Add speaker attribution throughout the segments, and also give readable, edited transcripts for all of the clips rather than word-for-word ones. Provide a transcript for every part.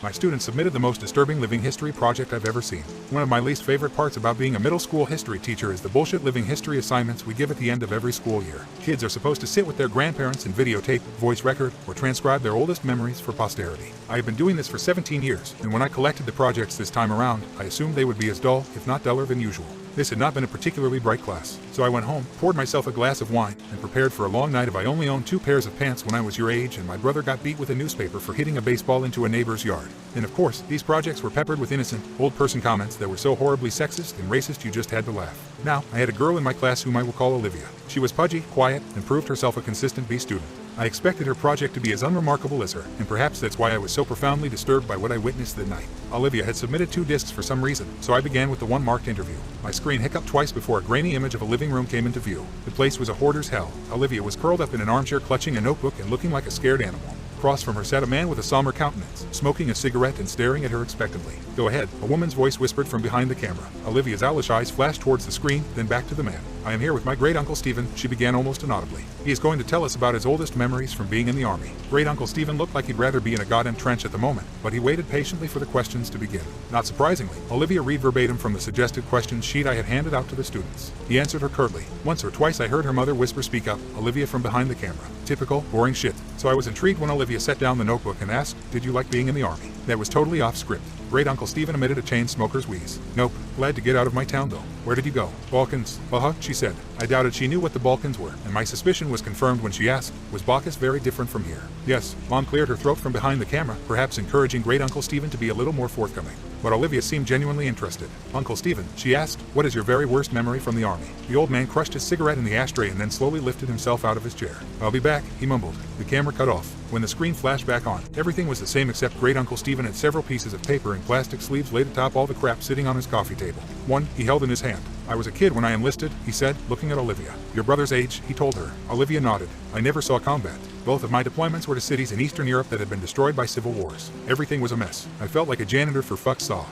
Speaker 1: My students submitted the most disturbing living history project I've ever seen. One of my least favorite parts about being a middle school history teacher is the bullshit living history assignments we give at the end of every school year. Kids are supposed to sit with their grandparents and videotape, voice record, or transcribe their oldest memories for posterity. I have been doing this for 17 years, and when I collected the projects this time around, I assumed they would be as dull, if not duller than usual. This had not been a particularly bright class, so I went home, poured myself a glass of wine, and prepared for a long night of I only owned 2 pairs of pants when I was your age and my brother got beat with a newspaper for hitting a baseball into a neighbor's yard. And of course, these projects were peppered with innocent, old person comments that were so horribly sexist and racist you just had to laugh. Now, I had a girl in my class whom I will call Olivia. She was pudgy, quiet, and proved herself a consistent B student. I expected her project to be as unremarkable as her, and perhaps that's why I was so profoundly disturbed by what I witnessed that night. Olivia had submitted 2 discs for some reason, so I began with the one marked interview. My screen hiccuped twice before a grainy image of a living room came into view. The place was a hoarder's hell. Olivia was curled up in an armchair clutching a notebook and looking like a scared animal. Across from her sat a man with a somber countenance, smoking a cigarette and staring at her expectantly. "Go ahead," a woman's voice whispered from behind the camera. Olivia's owlish eyes flashed towards the screen, then back to the man. "I am here with my great-uncle Stephen," she began almost inaudibly. "He is going to tell us about his oldest memories from being in the army." Great-uncle Stephen looked like he'd rather be in a goddamn trench at the moment, but he waited patiently for the questions to begin. Not surprisingly, Olivia read verbatim from the suggested questions sheet I had handed out to the students. He answered her curtly. Once or twice I heard her mother whisper, "Speak up, Olivia," from behind the camera. Typical, boring shit. So I was intrigued when Olivia set down the notebook and asked, "Did you like being in the army?" That was totally off script. Great-uncle Stephen emitted a chain smoker's wheeze. "Nope. Glad to get out of my town though." "Where did you go?" "Balkans." "Uh-huh," she said. I doubted she knew what the Balkans were, and my suspicion was confirmed when she asked, "Was Bacchus very different from here?" "Yes." Mom cleared her throat from behind the camera, perhaps encouraging Great-uncle Stephen to be a little more forthcoming. But Olivia seemed genuinely interested. "Uncle Stephen," she asked, "what is your very worst memory from the army?" The old man crushed his cigarette in the ashtray and then slowly lifted himself out of his chair. "I'll be back," he mumbled. The camera cut off. When the screen flashed back on, everything was the same except Great-uncle Stephen had several pieces of paper in plastic sleeves laid atop all the crap sitting on his coffee table. One he held in his hand. "I was a kid when I enlisted," he said, looking at Olivia. "Your brother's age," he told her. Olivia nodded. "I never saw combat. Both of my deployments were to cities in Eastern Europe that had been destroyed by civil wars. Everything was a mess. I felt like a janitor for fuck's saw."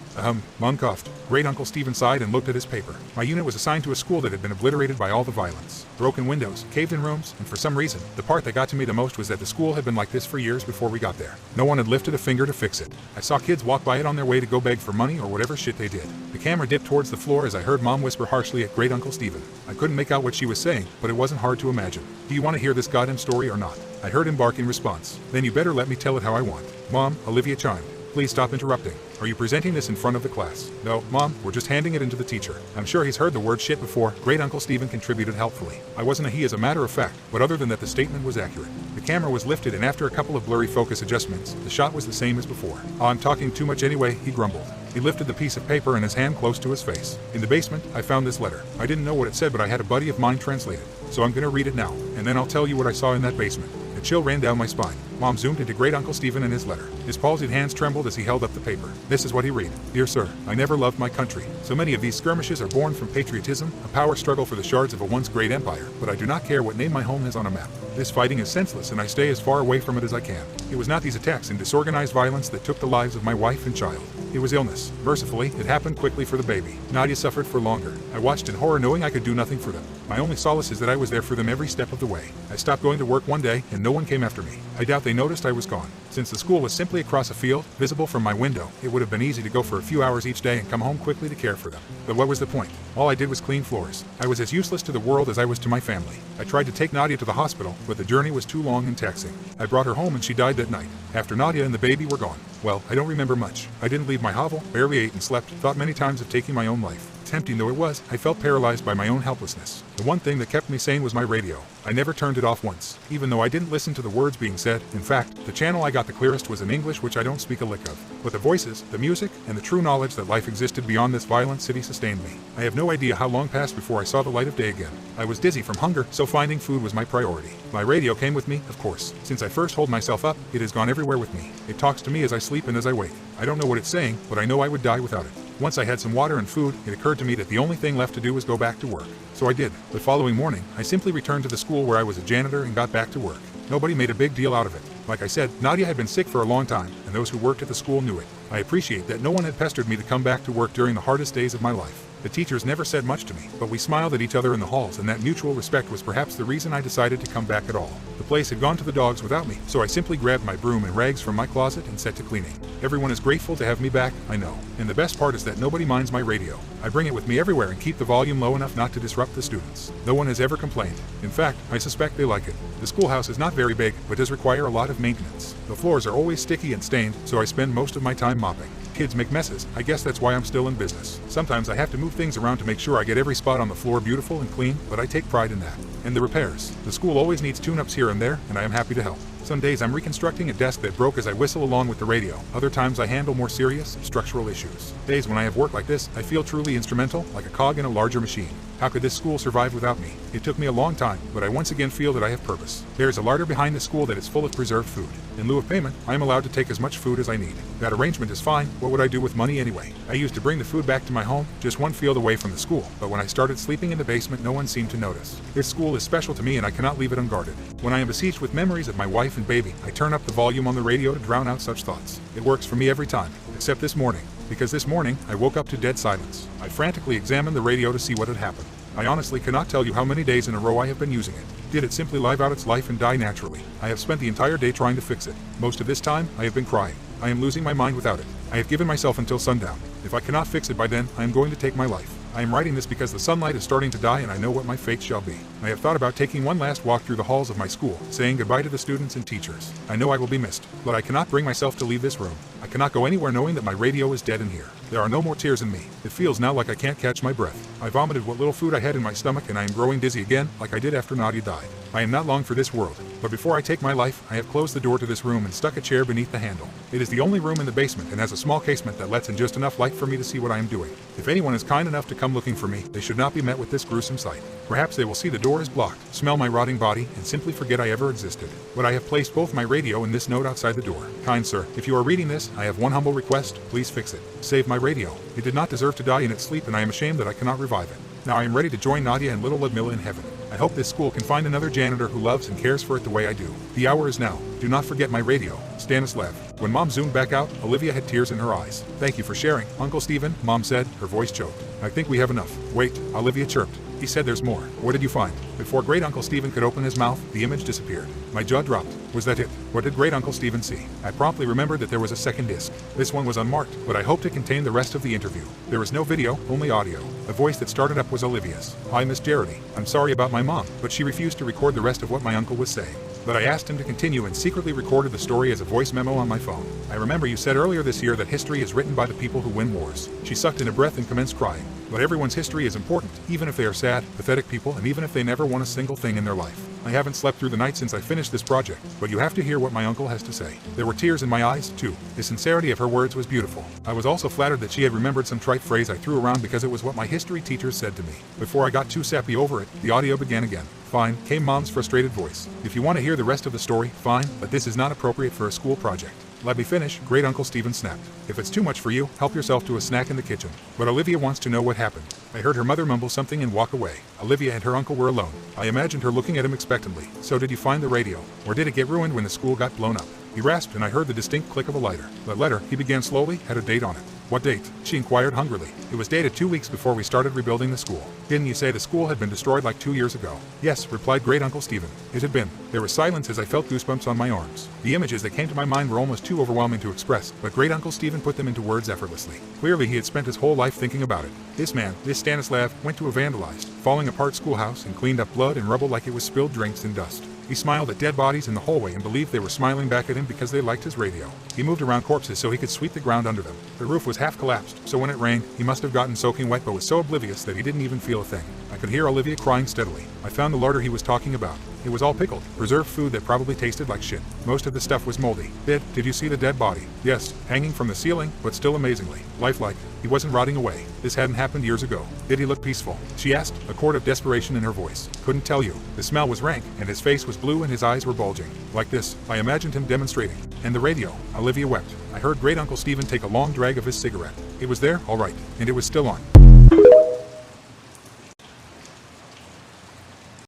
Speaker 1: Mom coughed. Great-uncle Stephen sighed and looked at his paper. "My unit was assigned to a school that had been obliterated by all the violence. Broken windows, caved-in rooms, and for some reason, the part that got to me the most was that the school had been like this for years before we got there. No one had lifted a finger to fix it. I saw kids walk by it on their way to go beg for money or whatever shit they did." The camera dipped towards the floor as I heard Mom whisper harshly at Great-uncle Stephen. I couldn't make out what she was saying, but it wasn't hard to imagine. "Do you want to hear this goddamn story or not?" I heard him bark in response. "Then you better let me tell it how I want." "Mom," Olivia chimed. "Please stop interrupting. Are you presenting this in front of the class?" "No, Mom, we're just handing it in to the teacher." "I'm sure he's heard the word shit before." Great-uncle Stephen contributed helpfully. I wasn't a he as a matter of fact, but other than that the statement was accurate. The camera was lifted and after a couple of blurry focus adjustments, the shot was the same as before. "Oh, I'm talking too much anyway," he grumbled. He lifted the piece of paper in his hand close to his face. "In the basement, I found this letter. I didn't know what it said, but I had a buddy of mine translate it. So I'm gonna read it now, and then I'll tell you what I saw in that basement." A chill ran down my spine. Mom zoomed into Great-uncle Stephen and his letter. His palsied hands trembled as he held up the paper. This is what he read. "Dear sir, I never loved my country. So many of these skirmishes are born from patriotism, a power struggle for the shards of a once great empire, but I do not care what name my home has on a map. This fighting is senseless and I stay as far away from it as I can. It was not these attacks and disorganized violence that took the lives of my wife and child. It was illness. Mercifully, it happened quickly for the baby. Nadia suffered for longer. I watched in horror knowing I could do nothing for them. My only solace is that I was there for them every step of the way. I stopped going to work one day and no one came after me. I doubt they noticed I was gone. Since the school was simply across a field, visible from my window, it would have been easy to go for a few hours each day and come home quickly to care for them. But what was the point? All I did was clean floors. I was as useless to the world as I was to my family. I tried to take Nadia to the hospital, but the journey was too long and taxing. I brought her home and she died that night, after Nadia and the baby were gone. Well, I don't remember much. I didn't leave my hovel, barely ate and slept, thought many times of taking my own life. Tempting though it was, I felt paralyzed by my own helplessness. The one thing that kept me sane was my radio. I never turned it off once, even though I didn't listen to the words being said. In fact, the channel I got the clearest was in English, which I don't speak a lick of. But the voices, the music, and the true knowledge that life existed beyond this violent city sustained me. I have no idea how long passed before I saw the light of day again. I was dizzy from hunger, so finding food was my priority. My radio came with me, of course. Since I first hold myself up, it has gone everywhere with me. It talks to me as I sleep and as I wake. I don't know what it's saying, but I know I would die without it. Once I had some water and food, it occurred to me that the only thing left to do was go back to work. So I did. The following morning, I simply returned to the school where I was a janitor and got back to work. Nobody made a big deal out of it. Like I said, Nadia had been sick for a long time, and those who worked at the school knew it. I appreciate that no one had pestered me to come back to work during the hardest days of my life. The teachers never said much to me, but we smiled at each other in the halls, and that mutual respect was perhaps the reason I decided to come back at all. The place had gone to the dogs without me, so I simply grabbed my broom and rags from my closet and set to cleaning. Everyone is grateful to have me back, I know. And the best part is that nobody minds my radio. I bring it with me everywhere and keep the volume low enough not to disrupt the students. No one has ever complained. In fact, I suspect they like it. The schoolhouse is not very big, but does require a lot of maintenance. The floors are always sticky and stained, so I spend most of my time mopping. Kids make messes. I guess that's why I'm still in business. Sometimes I have to move things around to make sure I get every spot on the floor beautiful and clean, but I take pride in that. And the repairs. The school always needs tune-ups here and there, and I am happy to help. Some days I'm reconstructing a desk that broke as I whistle along with the radio. Other times I handle more serious, structural issues. Days when I have work like this, I feel truly instrumental, like a cog in a larger machine. How could this school survive without me? It took me a long time, but I once again feel that I have purpose. There is a larder behind the school that is full of preserved food. In lieu of payment, I am allowed to take as much food as I need. That arrangement is fine. What would I do with money anyway? I used to bring the food back to my home, just one field away from the school, but when I started sleeping in the basement, no one seemed to notice. This school is special to me and I cannot leave it unguarded. When I am besieged with memories of my wife and baby, I turn up the volume on the radio to drown out such thoughts. It works for me every time, except this morning. Because this morning, I woke up to dead silence. I frantically examined the radio to see what had happened. I honestly cannot tell you how many days in a row I have been using it. Did it simply live out its life and die naturally? I have spent the entire day trying to fix it. Most of this time, I have been crying. I am losing my mind without it. I have given myself until sundown. If I cannot fix it by then, I am going to take my life. I am writing this because the sunlight is starting to die and I know what my fate shall be. I have thought about taking one last walk through the halls of my school, saying goodbye to the students and teachers. I know I will be missed, but I cannot bring myself to leave this room. I cannot go anywhere knowing that my radio is dead in here. There are no more tears in me. It feels now like I can't catch my breath. I vomited what little food I had in my stomach and I am growing dizzy again, like I did after Nadia died. I am not long for this world, but before I take my life, I have closed the door to this room and stuck a chair beneath the handle. It is the only room in the basement and has a small casement that lets in just enough light for me to see what I am doing. If anyone is kind enough to come looking for me, they should not be met with this gruesome sight. Perhaps they will see the door is blocked, smell my rotting body, and simply forget I ever existed. But I have placed both my radio and this note outside the door. Kind sir, if you are reading this, I have one humble request, please fix it. Save my radio. It did not deserve to die in its sleep and I am ashamed that I cannot revive it. Now I am ready to join Nadia and little Ludmilla in heaven. I hope this school can find another janitor who loves and cares for it the way I do. The hour is now. Do not forget my radio. Stanislav. When Mom zoomed back out, Olivia had tears in her eyes. Thank you for sharing, Uncle Stephen, Mom said, her voice choked. I think we have enough. Wait, Olivia chirped. He said there's more. What did you find? Before Great Uncle Stephen could open his mouth, the image disappeared. My jaw dropped. Was that it? What did Great Uncle Stephen see? I promptly remembered that there was a second disc. This one was unmarked, but I hoped it contained the rest of the interview. There was no video, only audio. The voice that started up was Olivia's. Hi, Miss Jarity. I'm sorry about my mom, but she refused to record the rest of what my uncle was saying. But I asked him to continue and secretly recorded the story as a voice memo on my phone. I remember you said earlier this year that history is written by the people who win wars. She sucked in a breath and commenced crying. But everyone's history is important, even if they are sad, pathetic people, and even if they never won a single thing in their life. I haven't slept through the night since I finished this project, but you have to hear what my uncle has to say. There were tears in my eyes, too. The sincerity of her words was beautiful. I was also flattered that she had remembered some trite phrase I threw around because it was what my history teacher said to me. Before I got too sappy over it, the audio began again. Fine, came Mom's frustrated voice. If you want to hear the rest of the story, fine, but this is not appropriate for a school project. Let me finish, Great Uncle Stephen snapped. If it's too much for you, help yourself to a snack in the kitchen. But Olivia wants to know what happened. I heard her mother mumble something and walk away. Olivia and her uncle were alone. I imagined her looking at him expectantly. So did you find the radio? Or did it get ruined when the school got blown up? He rasped and I heard the distinct click of a lighter. The letter, he began slowly, had a date on it. What date? She inquired hungrily. It was dated 2 weeks before we started rebuilding the school. Didn't you say the school had been destroyed like 2 years ago? Yes, replied Great Uncle Stephen. It had been. There was silence as I felt goosebumps on my arms. The images that came to my mind were almost too overwhelming to express, but Great Uncle Stephen put them into words effortlessly. Clearly he had spent his whole life thinking about it. This man, this Stanislav, went to a vandalized, falling apart schoolhouse and cleaned up blood and rubble like it was spilled drinks and dust. He smiled at dead bodies in the hallway and believed they were smiling back at him because they liked his radio. He moved around corpses so he could sweep the ground under them. The roof was half collapsed, so when it rained, he must have gotten soaking wet but was so oblivious that he didn't even feel a thing. I could hear Olivia crying steadily. I found the larder he was talking about. It was all pickled, preserved food that probably tasted like shit. Most of the stuff was moldy. Did you see the dead body? Yes, hanging from the ceiling, but still amazingly lifelike. He wasn't rotting away. This hadn't happened years ago. Did he look peaceful? She asked, a chord of desperation in her voice. Couldn't tell you. The smell was rank, and his face was blue and his eyes were bulging. Like this, I imagined him demonstrating. And the radio. Olivia wept. I heard Great Uncle Stephen take a long drag of his cigarette. It was there, all right, and it was still on.